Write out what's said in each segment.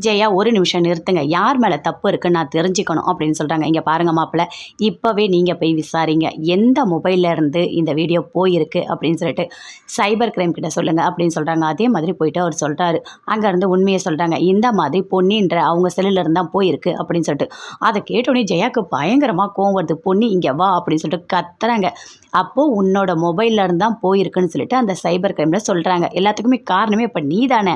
ஜெயா ஒரு நிமிஷம் நிறுத்துங்க, யார் மேலே தப்பு இருக்குன்னு நான் தெரிஞ்சுக்கணும் அப்படின்னு சொல்கிறாங்க. இங்கே பாருங்க மாப்பிள்ள, இப்போவே நீங்கள் போய் விசாரிங்க, எந்த மொபைல்ல இருந்து இந்த வீடியோ போயிருக்கு அப்படின்னு சொல்லிட்டு சைபர் கிரைம் கிட்ட சொல்லுங்கள் அப்படின்னு சொல்கிறாங்க. அதே மாதிரி போயிட்டு அவர் சொல்கிறாரு. அங்கேருந்து உண்மையை சொல்கிறாங்க, இந்த மாதிரி பொன்னின்ற அவங்க செல்லுல இருந்து தான் போயிருக்கு அப்படின்னு சொல்லிட்டு. அதை கேட்டோடனே ஜெயாவுக்கு பயங்கரமாக கோவம் வருது. பொன்னி இங்கே வா அப்படின்னு சொல்லிட்டு கத்துறாங்க. அப்போது உன்னோட மொபைல்ல இருந்து தான் போயிருக்குன்னு சொல்லிட்டு அந்த சைபர் கிரைமில் சொல்கிறாங்க. எல்லாத்துக்குமே காரணமே இப்போ நீ தானே,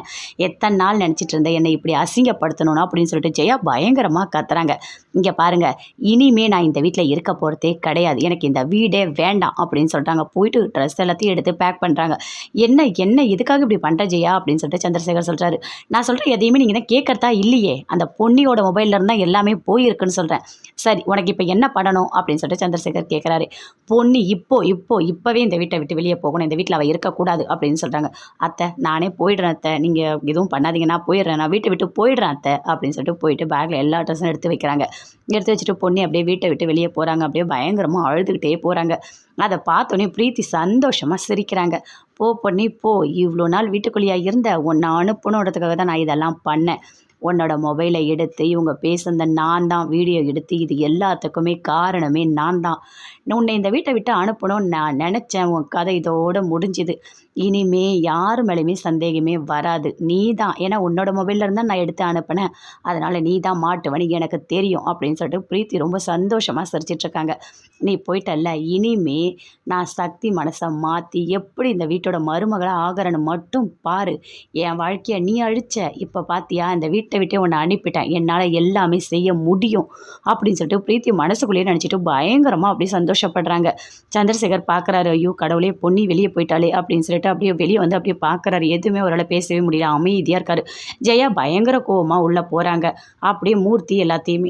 எத்தனை நாள் நினச்சிட்டு இருந்த என்னை இப்படி அசிங்கப்படுத்தணும் அப்படின்னு சொல்லிட்டு ஜெயா பயங்கரமாக கத்துறாங்க. இங்கே பாருங்க, இனிமே நான் இந்த வீட்டில் இருக்க போகிறதே கிடையாது, எனக்கு இந்த வீடே வேண்டாம் அப்படின்னு சொல்கிறாங்க. போயிட்டு ட்ரெஸ் எல்லாத்தையும் எடுத்து பேக் பண்ணுறாங்க. என்ன என்ன இதுக்காக இப்படி பண்ணுற ஜெயா அப்படின்னு சொல்லிட்டு சந்திரசேகர் சொல்கிறாரு. நான் சொல்கிறேன் எதையுமே நீங்கள் தான் கேட்கறதா இல்லையே, அந்த பொன்னியோட மொபைலில் இருந்தால் எல்லாமே போயிருக்குன்னு சொல்கிறேன். சரி உனக்கு இப்போ என்ன பண்ணணும் அப்படின்னு சொல்லிட்டு சந்திரசேகர் கேட்குறாரு. பொன்னி இப்போவே இந்த வீட்டை விட்டு வெளியே போகணும், இந்த வீட்டில் அவள் இருக்கக்கூடாது அப்படின்னு சொல்கிறாங்க. அத்தை நானே போயிடுறேன் அத்தை, நீங்கள் எதுவும் பண்ணாதீங்க, நான் போயிடுறேன், நான் வீட்டை விட்டு போயிடுறேன் அத்தை அப்படின்னு சொல்லிட்டு போயிட்டு பேக்கில் எல்லா ட்ரெஸ்ஸும் எடுத்து வைக்கிறாங்க. எடுத்து வச்சுட்டு பொன்னி அப்படியே வீட்டை விட்டு வெளியே போகிறாங்க. அப்படியே பயங்கரமாக அழுதுகிட்டே போகிறாங்க. அதை பார்த்தோன்னே பிரீத்தி சந்தோஷமாக சிரிக்கிறாங்க. போ பொன்னி போ, இவ்வளோ நாள் வீட்டுக்குள்ளேயா இருந்த, உன்னை அனுப்பணுன்றதுக்காக தான் நான் இதெல்லாம் பண்ணேன். உன்னோட மொபைலை எடுத்து இவங்க பேசுனத நான் தான் வீடியோ எடுத்து, இது எல்லாத்துக்குமே காரணமே நான் தான். உன்னை இந்த வீட்டை விட்டு அனுப்பணும்னு நான் நினச்சேன். உன் கதை இதோடு முடிஞ்சுது. இனிமே யார் மேலேயுமே சந்தேகமே வராது, நீ தான், ஏன்னா உன்னோட மொபைலில் இருந்தால் நான் எடுத்து அனுப்பினேன், அதனால் நீ தான் மாட்டுவனு எனக்கு தெரியும் அப்படின்னு சொல்லிட்டு பிரீத்தி ரொம்ப சந்தோஷமாக சிரிச்சிட்ருக்காங்க. நீ போயிட்டல்ல, இனிமே நான் சக்தி மனசை மாற்றி எப்படி இந்த வீட்டோட மருமகளை ஆகறன்னு மட்டும் பாரு. என் வாழ்க்கையை நீ அழிச்ச, இப்போ பார்த்தியா இந்த வீட்டை விட்டே உன்னை அனுப்பிட்டேன், என்னால் எல்லாமே செய்ய முடியும் அப்படின்னு சொல்லிட்டு பிரீத்தி மனசுக்குள்ளேயே நினச்சிட்டு பயங்கரமாக அப்படியே சந்தோஷப்படுறாங்க. சந்திரசேகர் பார்க்குறாரு, ஐயோ கடவுளே பொன்னி வெளியே போயிட்டாலே அப்படின்னு சொல்லிட்டு அப்படியே வெளியே வந்து அப்படியே பார்க்குறாரு. எதுவுமே அவரால் பேசவே முடியல, அமைதியாக இருக்காரு. ஜெயா பயங்கர கோவமாக உள்ளே போகிறாங்க. அப்படியே மூர்த்தி எல்லாத்தையுமே